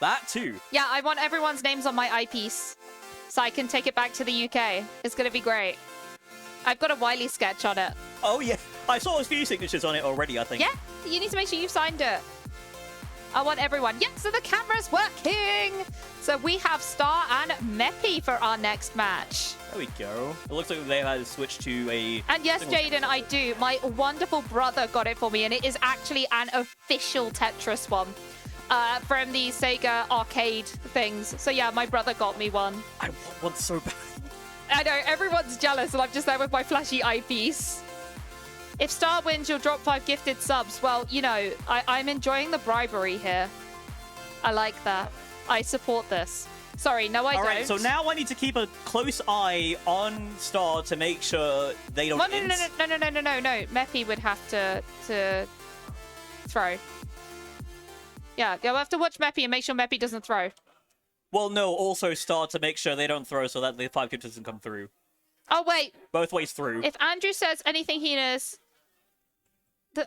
That too. Yeah, I want everyone's names on my eyepiece so I can take it back to the UK. It's going to be great. I've got a Wily sketch on it. Oh, yeah. I saw a few signatures on it already, I think. Yeah, you need to make sure you've signed it. I want everyone. Yeah, so the camera's working. So we have Star and Meppy for our next match. There we go. It looks like they've had to switch to a... And yes, Jaden, I do. My wonderful brother got it for me, and it is actually an official Tetris one from the Sega arcade things. So yeah, my brother got me one. I want one so bad. I know, everyone's jealous, and I'm just there with my flashy eyepiece. If Star wins, you'll drop 5 gifted subs. Well, you know, I'm enjoying the bribery here. I like that. I support this. Sorry, no, I don't. All right, so now I need to keep a close eye on Star to make sure they don't... No. Meppy would have to throw. Yeah, you'll have to watch Meppy and make sure Meppy doesn't throw. Well, no, also Star to make sure they don't throw so that the 5 gift doesn't come through. Oh, wait. Both ways through. If Andrew says anything heinous,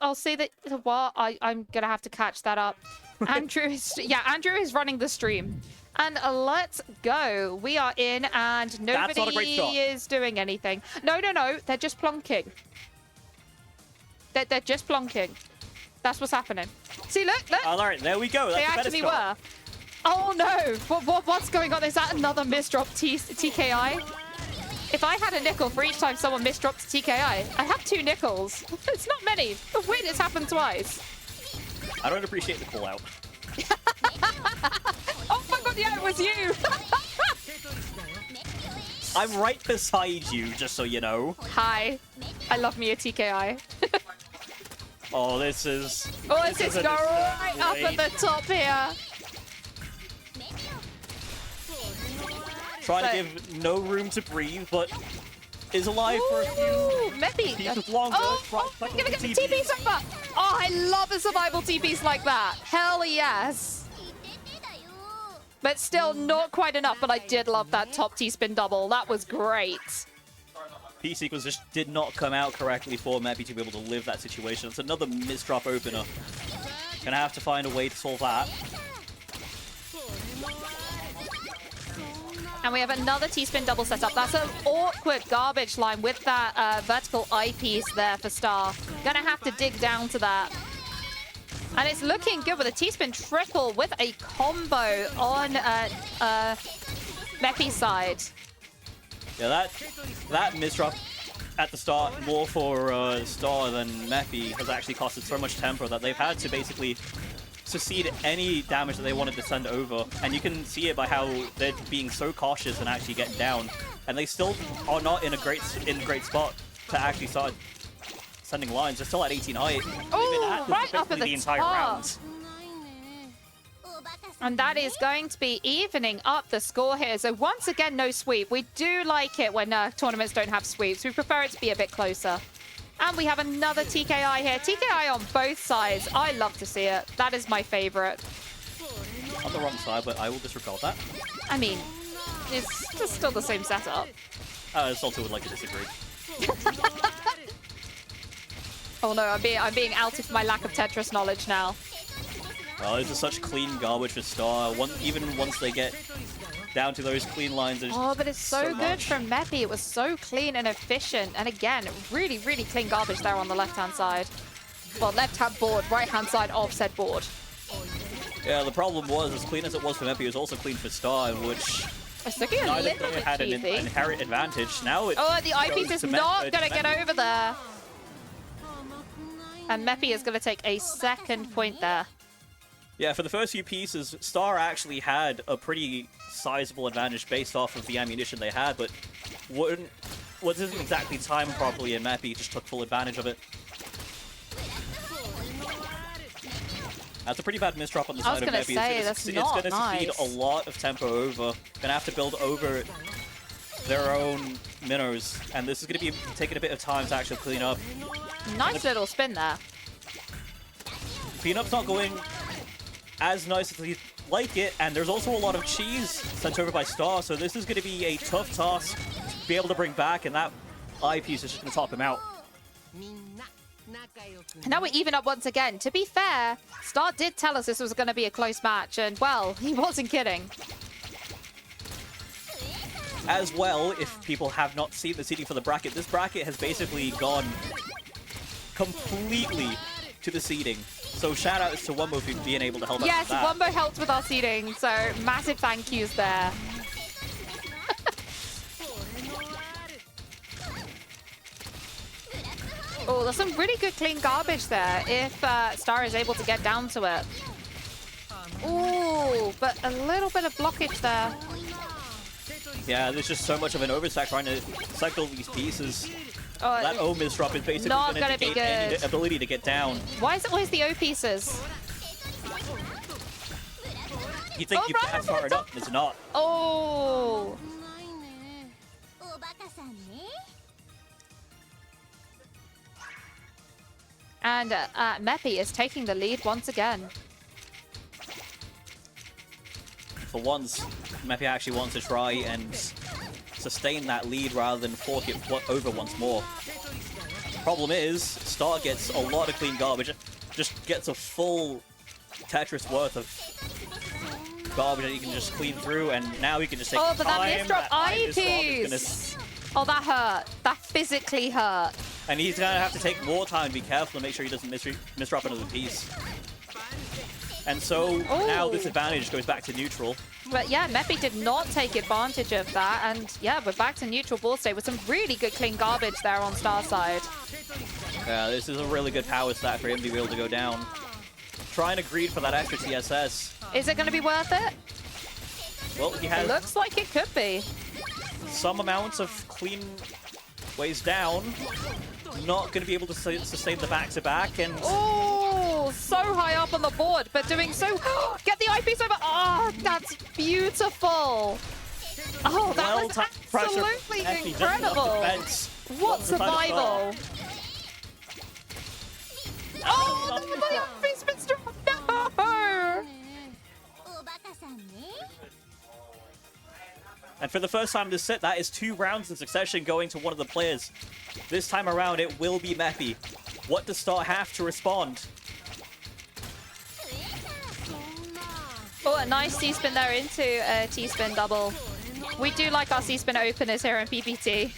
I'll say that... What? I'm going to have to catch that up. Andrew is running the stream. And let's go. We are in and nobody is doing anything. No. They're just plonking. They're just plonking. That's what's happening. See, look. All right, there we go. That's they actually were. Oh, no. What's going on? Is that another misdrop TKI? If I had a nickel for each time someone misdropped a TKI, I have 2 nickels. It's not many. But wait, it's happened twice. I don't appreciate the call out. Oh my god, yeah, it was you! I'm right beside you, just so you know. Hi. I love me a TKI. Oh, this is... Oh, this is go right up at the top here. Trying to give no room to breathe, but is alive for a few Meppy. pieces longer. I'm gonna get the TPs over. Oh, I love a survival TPs like that. Hell yes. But still not quite enough, but I did love that top T-spin double. That was great. P-sequence just did not come out correctly for Meppy to be able to live that situation. It's another misdrop opener. Gonna have to find a way to solve that. And we have another T-spin double setup. That's an awkward garbage line with that vertical eyepiece there for Star. Gonna have to dig down to that. And it's looking good with a T-spin triple with a combo on Meppy's side. Yeah, that misdrop at the start, more for Star than Meppy, has actually costed so much tempo that they've had to basically succeed any damage that they wanted to send over. And you can see it by how they're being so cautious and actually getting down. And they still are not in a great spot to actually start sending lines. They're still at 18 height. Oh, right up at the entire top. round. And that is going to be evening up the score here. So once again, no sweep. We do like it when tournaments don't have sweeps. We prefer it to be a bit closer. And we have another TKI here. TKI on both sides. I love to see it. That is my favorite. On the wrong side, but I will disregard that. I mean, it's just still the same setup. Salty would like to disagree. Oh no, I'm being outed for my lack of Tetris knowledge now. Well, this is such clean garbage for Star. Even once they get down to those clean lines, oh, but it's so good from Meppy. It was so clean and efficient. And again, really, really clean garbage there on the left-hand side. Well, left-hand board, right-hand side of said board. Yeah, the problem was, as clean as it was for Meppy, it was also clean for Star, which neither player had an inherent advantage. Now it the eyepiece is not going to get over there. And Meppy is going to take a second point there. Yeah, for the first few pieces, Star actually had a pretty sizable advantage based off of the ammunition they had, but wasn't exactly timed properly, and Meppy just took full advantage of it. That's a pretty bad misdrop on the side of Meppy. It's going to cede a lot of tempo over. Gonna have to build over their own minnows, and this is going to be taking a bit of time to actually clean up. Nice little spin there. Cleanup's not going as nice as we like it, and there's also a lot of cheese sent over by Star, so this is going to be a tough task to be able to bring back, and that eyepiece is just going to top him out. Now we're even up once again. To be fair, Star did tell us this was going to be a close match, and well, he wasn't kidding. As well, if people have not seen the seeding for the bracket, this bracket has basically gone completely to the seeding. So shout outs to Wumbo for being able to help us yes, with that. Wumbo helped with our seeding, so massive thank yous there. Oh, there's some really good clean garbage there if Star is able to get down to it. Ooh, but a little bit of blockage there. Yeah, there's just so much of an overstack trying to cycle these pieces. Oh, That O misdrop is basically not going to be negate any good. ability to get down. Why is it always the O pieces? You think Oh, you right, pass right, far enough, it's not. Oh. And Meppy is taking the lead once again. For once, Meppy actually wants to try and sustain that lead rather than fork it over once more. Problem is, Star gets a lot of clean garbage, just gets a full Tetris worth of garbage that he can just clean through, and now he can just take Oh, but that time. misdrop eye misdrop is piece! Oh, that hurt. That physically hurt. and he's gonna have to take more time to be careful and make sure he doesn't misdrop another piece. And so now this advantage goes back to neutral. But yeah, Meppy did not take advantage of that. And yeah, we're back to neutral ball state with some really good clean garbage there on Star's side. Yeah, this is a really good power stack for him to be able to go down. Trying to greed for that extra TSS. Is it going to be worth it? Well, he has It looks like it could be. some amounts of clean ways down. Not going to be able to sustain the back-to-back, and Oh, so high up on the board, but doing so... Get the eyepiece over... Oh, that's beautiful. Oh, that was absolutely incredible. What survival. Oh, the eyepiece been struck. No! And for the first time this set, that is 2 rounds in succession going to one of the players. This time around, it will be Meppy. What does Star have to respond? Oh, a nice C-spin there into a T-spin double. We do like our C-spin openers here in PPT.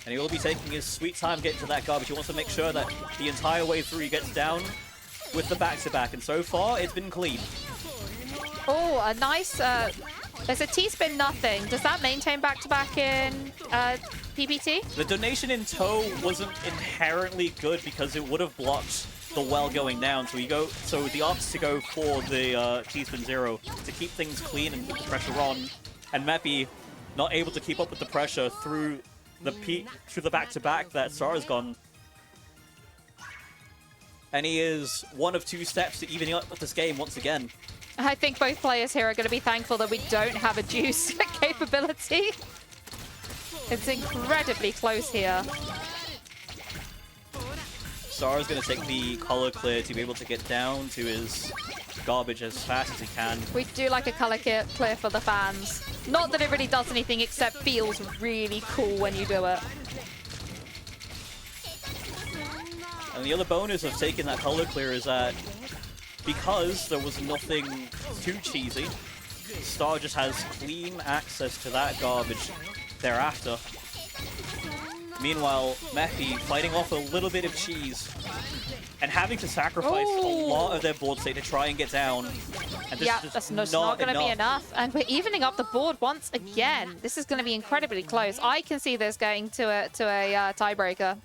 And he will be taking his sweet time getting to that garbage. He wants to make sure that the entire way through he gets down with the back-to-back. And so far, it's been clean. Oh, a nice... there's a T-spin nothing. Does that maintain back-to-back in PPT? The donation in tow wasn't inherently good because it would have blocked the well going down. So the opts to go for the T-spin 0 to keep things clean and keep the pressure on. And Meppy not able to keep up with the pressure through the back-to-back that Star has gone. And he is 1 of 2 steps to evening up with this game once again. I think both players here are going to be thankful that we don't have a juice capability. It's incredibly close here. Star is going to take the color clear to be able to get down to his garbage as fast as he can. We do like a color clear for the fans. Not that it really does anything except feels really cool when you do it. And the other bonus of taking that color clear is that because there was nothing too cheesy, Star just has clean access to that garbage thereafter. Meanwhile, Meppy fighting off a little bit of cheese and having to sacrifice a lot of their board state to try and get down. And Yeah, that's not going to be enough. And we're evening up the board once again. This is going to be incredibly close. I can see this going to a tiebreaker.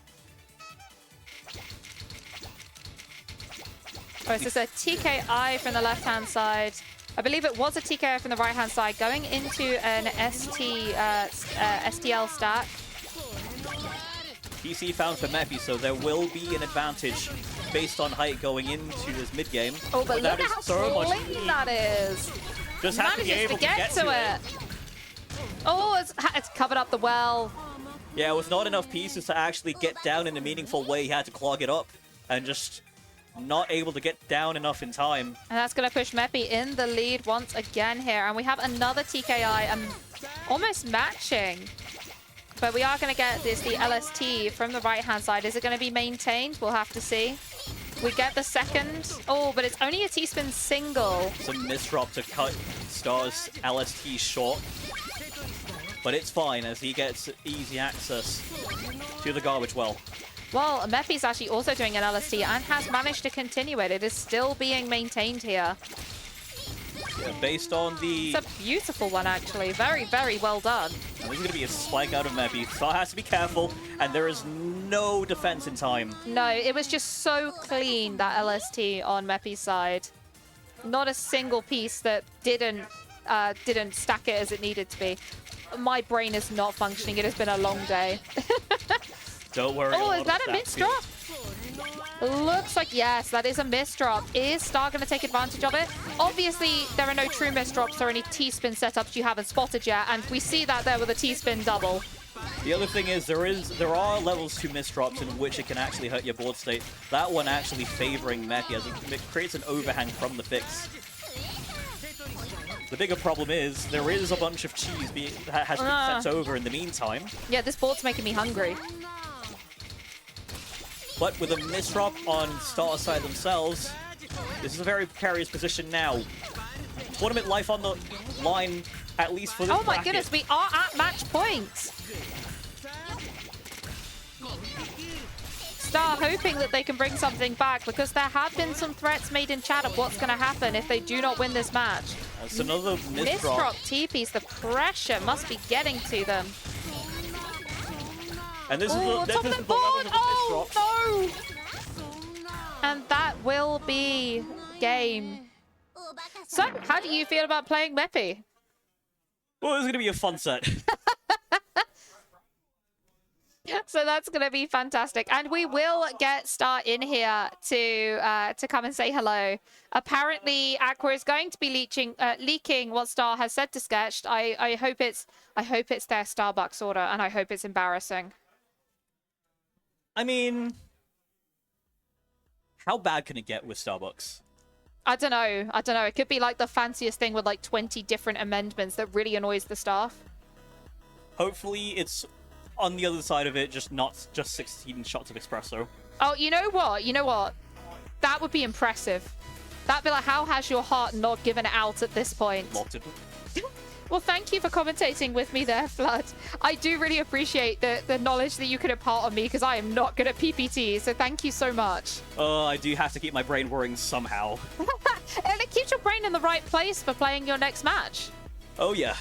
Oh, is this a TKI from the left-hand side? I believe it was a TKI from the right-hand side going into an STL stack. PC found for Meppy, so there will be an advantage based on height going into this mid-game. Oh, but look that at is how so much clean that is. Just have to be able to get to it. Oh, it's covered up the well. Yeah, with not enough pieces to actually get down in a meaningful way, he had to clog it up and just not able to get down enough in time. And that's going to push Meppy in the lead once again here. And we have another TKI almost matching But we are going to get the LST from the right-hand side. Is it going to be maintained? We'll have to see. We get the second. Oh, but it's only a T-spin single. It's a misdrop to cut Star's LST short. But it's fine as he gets easy access to the garbage well. Well, meppy's actually also doing an LST and has managed to continue it. It is still being maintained here. Yeah, based on the... It's a beautiful one, actually. Very, very well done. And this is going to be a spike out of meppy. Star has to be careful, and there is no defense in time. No, it was just so clean, that LST on meppy's side. Not a single piece that didn't stack it as it needed to be. My brain is not functioning. It has been a long day. Don't worry. Oh, is that a misdrop? Looks like, yes, that is a misdrop. Is Star going to take advantage of it? Obviously, there are no true misdrops or any T-spin setups you haven't spotted yet, and we see that there with a T-spin double. The other thing is there are levels to misdrops in which it can actually hurt your board state. That one actually favoring meppy as it creates an overhang from the fix. The bigger problem is there is a bunch of cheese that has been sent over in the meantime. Yeah, this board's making me hungry. But with a misdrop on Star's side themselves, this is a very precarious position now. Tournament life on the line, at least for this Oh my bracket. goodness, we are at match points. Star hoping that they can bring something back because there have been some threats made in chat of what's going to happen if they do not win this match. That's another Misdrop T-piece, the pressure must be getting to them. And this Oh, is the top of the board! Oh, no! And that will be game. So, how do you feel about playing meppy? Well, this is going to be a fun set. So that's going to be fantastic. And we will get Star in here to come and say hello. Apparently, Aqua is going to be leaking what Star has said to Sketched. I hope it's their Starbucks order, and I hope it's embarrassing. I mean, how bad can it get with Starbucks? I don't know. It could be like the fanciest thing with like 20 different amendments that really annoys the staff. Hopefully, it's on the other side of it, not just 16 shots of espresso. Oh, you know what? That would be impressive. That'd be like, how has your heart not given out at this point? Malted. Well, thank you for commentating with me there, Flood. I do really appreciate the knowledge that you could impart on me because I am not good at PPT, so thank you so much. I do have to keep my brain whirring somehow. And it keeps your brain in the right place for playing your next match. Oh, yeah.